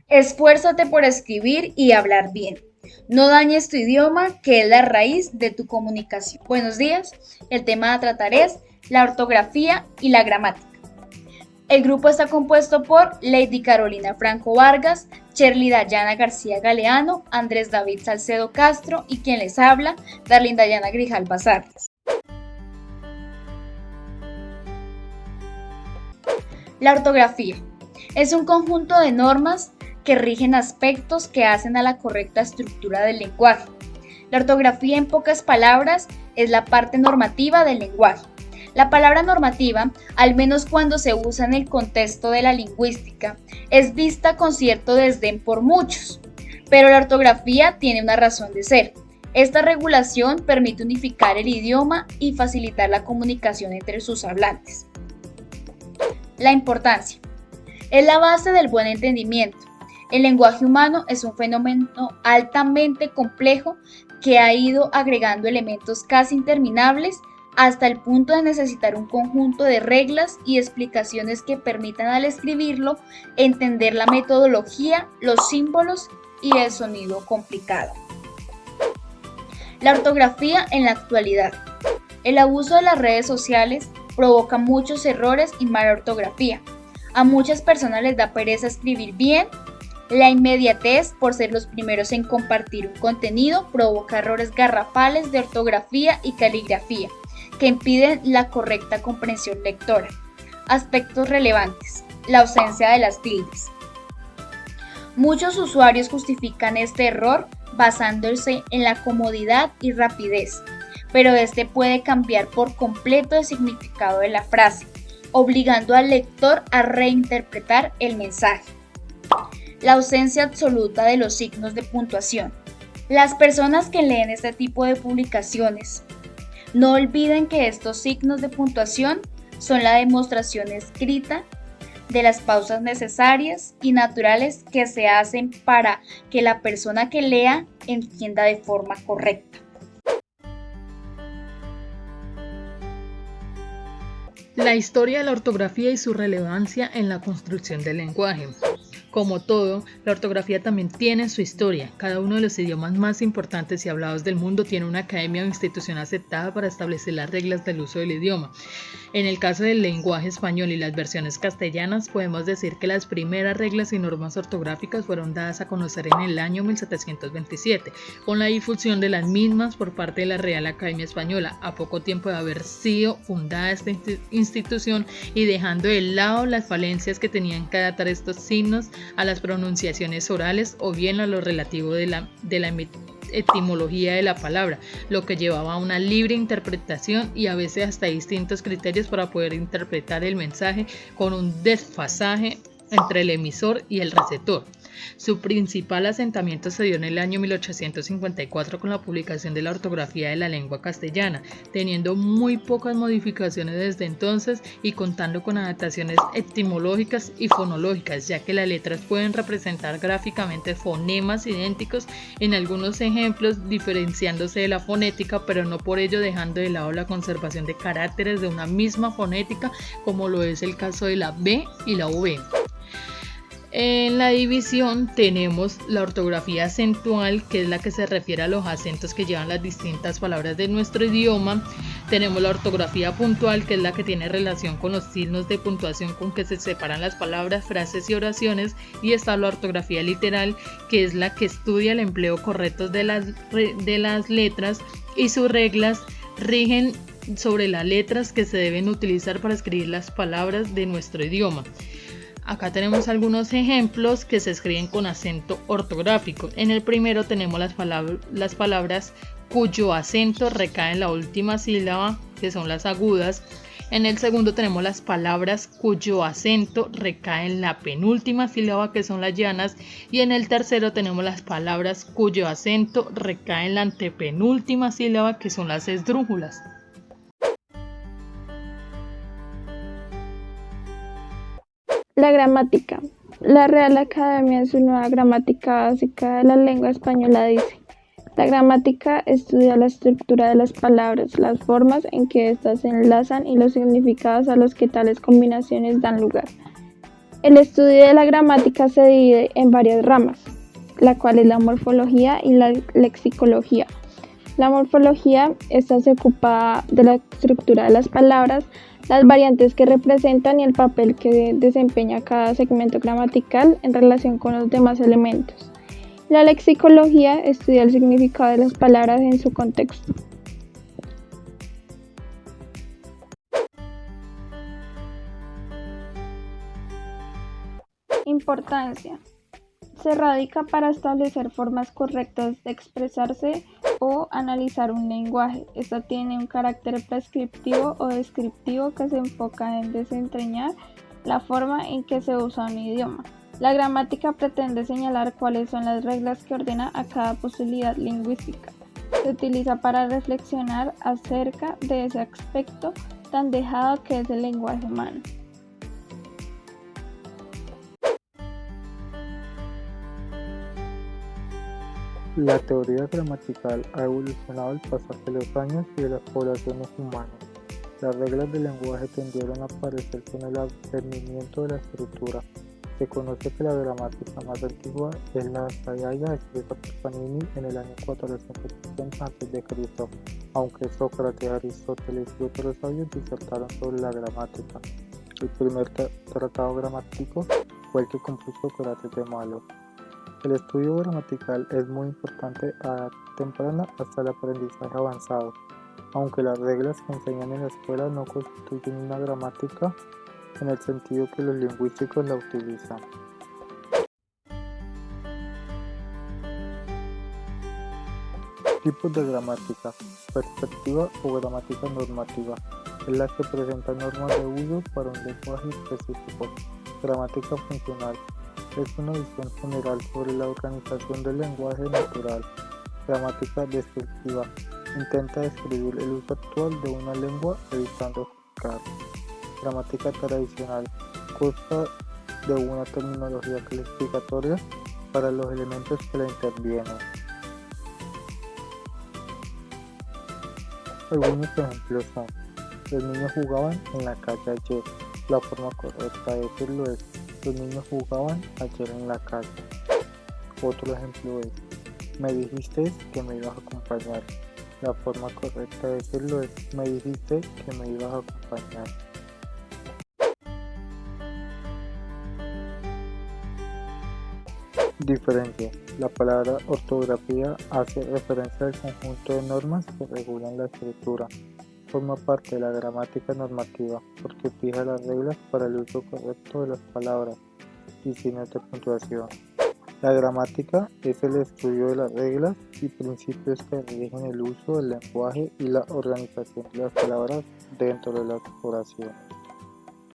Esfuérzate por escribir y hablar bien. No dañes tu idioma, que es la raíz de tu comunicación. Buenos días. El tema a tratar es la ortografía y la gramática. El grupo está compuesto por Lady Carolina Franco Vargas, Cherly Dayana García Galeano, Andrés David Salcedo Castro y quien les habla, Darlene Dayana Grijalba Sardes. La ortografía es un conjunto de normas que rigen aspectos que hacen a la correcta estructura del lenguaje. La ortografía, en pocas palabras, es la parte normativa del lenguaje. La palabra normativa, al menos cuando se usa en el contexto de la lingüística, es vista con cierto desdén por muchos, pero la ortografía tiene una razón de ser. Esta regulación permite unificar el idioma y facilitar la comunicación entre sus hablantes. La importancia es la base del buen entendimiento. El lenguaje humano es un fenómeno altamente complejo que ha ido agregando elementos casi interminables hasta el punto de necesitar un conjunto de reglas y explicaciones que permitan al escribirlo entender la metodología, los símbolos y el sonido complicado. La ortografía en la actualidad. El abuso de las redes sociales provoca muchos errores y mala ortografía. A muchas personas les da pereza escribir bien. La inmediatez por ser los primeros en compartir un contenido provoca errores garrafales de ortografía y caligrafía que impiden la correcta comprensión lectora. Aspectos relevantes: la ausencia de las tildes. Muchos usuarios justifican este error basándose en la comodidad y rapidez, pero este puede cambiar por completo el significado de la frase, obligando al lector a reinterpretar el mensaje. La ausencia absoluta de los signos de puntuación. Las personas que leen este tipo de publicaciones no olviden que estos signos de puntuación son la demostración escrita de las pausas necesarias y naturales que se hacen para que la persona que lea entienda de forma correcta. La historia de la ortografía y su relevancia en la construcción del lenguaje. Como todo, la ortografía también tiene su historia. Cada uno de los idiomas más importantes y hablados del mundo tiene una academia o institución aceptada para establecer las reglas del uso del idioma. En el caso del lenguaje español y las versiones castellanas, podemos decir que las primeras reglas y normas ortográficas fueron dadas a conocer en el año 1727, con la difusión de las mismas por parte de la Real Academia Española, a poco tiempo de haber sido fundada esta institución y dejando de lado las falencias que tenían que adaptar estos signos a las pronunciaciones orales o bien a lo relativo de la etimología de la palabra, lo que llevaba a una libre interpretación y a veces hasta distintos criterios para poder interpretar el mensaje con un desfasaje entre el emisor y el receptor. Su principal asentamiento se dio en el año 1854 con la publicación de la ortografía de la lengua castellana, teniendo muy pocas modificaciones desde entonces y contando con adaptaciones etimológicas y fonológicas, ya que las letras pueden representar gráficamente fonemas idénticos en algunos ejemplos, diferenciándose de la fonética, pero no por ello dejando de lado la conservación de caracteres de una misma fonética, como lo es el caso de la B y la V. En la división tenemos la ortografía acentual, que es la que se refiere a los acentos que llevan las distintas palabras de nuestro idioma. Tenemos la ortografía puntual, que es la que tiene relación con los signos de puntuación con que se separan las palabras, frases y oraciones. Y está la ortografía literal, que es la que estudia el empleo correcto de las letras y sus reglas rigen sobre las letras que se deben utilizar para escribir las palabras de nuestro idioma. Acá tenemos algunos ejemplos que se escriben con acento ortográfico. En el primero tenemos las palabras cuyo acento recae en la última sílaba, que son las agudas. En el segundo tenemos las palabras cuyo acento recae en la penúltima sílaba, que son las llanas. Y en el tercero tenemos las palabras cuyo acento recae en la antepenúltima sílaba, que son las esdrújulas. La gramática. La Real Academia en su nueva gramática básica de la lengua española dice: la gramática estudia la estructura de las palabras, las formas en que éstas se enlazan y los significados a los que tales combinaciones dan lugar. El estudio de la gramática se divide en varias ramas, la cual es la morfología y la lexicología. La morfología, esta se ocupa de la estructura de las palabras, las variantes que representan y el papel que desempeña cada segmento gramatical en relación con los demás elementos. La lexicología estudia el significado de las palabras en su contexto. Importancia. Se radica para establecer formas correctas de expresarse o analizar un lenguaje. Esta tiene un carácter prescriptivo o descriptivo que se enfoca en desentrañar la forma en que se usa un idioma. La gramática pretende señalar cuáles son las reglas que ordena a cada posibilidad lingüística. Se utiliza para reflexionar acerca de ese aspecto tan dejado que es el lenguaje humano. La teoría gramatical ha evolucionado al pasar de los años y de las poblaciones humanas. Las reglas del lenguaje tendieron a aparecer con el advenimiento de la escritura. Se conoce que la gramática más antigua es la Sayaya, escrita por Panini en el año 460 a.C., aunque Sócrates, Aristóteles y otros sabios disertaron sobre la gramática. El primer tratado gramático fue el que compuso Sócrates de Malo. El estudio gramatical es muy importante a edad temprana hasta el aprendizaje avanzado, aunque las reglas que enseñan en la escuela no constituyen una gramática en el sentido que los lingüísticos la utilizan. Tipos de gramática: perspectiva o gramática normativa, es la que presenta normas de uso para un lenguaje específico. Gramática funcional es una visión general sobre la organización del lenguaje natural. Gramática descriptiva intenta describir el uso actual de una lengua evitando juzgar. Gramática tradicional consta de una terminología clasificatoria para los elementos que la intervienen. Algunos ejemplos son: los niños jugaban en la calle ayer. La forma correcta de decirlo es: los niños jugaban ayer en la calle. Otro ejemplo es: me dijiste que me ibas a acompañar. La forma correcta de decirlo es: me dijiste que me ibas a acompañar. Diferencia. La palabra ortografía hace referencia al conjunto de normas que regulan la escritura. Forma parte de la gramática normativa porque fija las reglas para el uso correcto de las palabras y signos de puntuación. La gramática es el estudio de las reglas y principios que rigen el uso del lenguaje y la organización de las palabras dentro de las oraciones.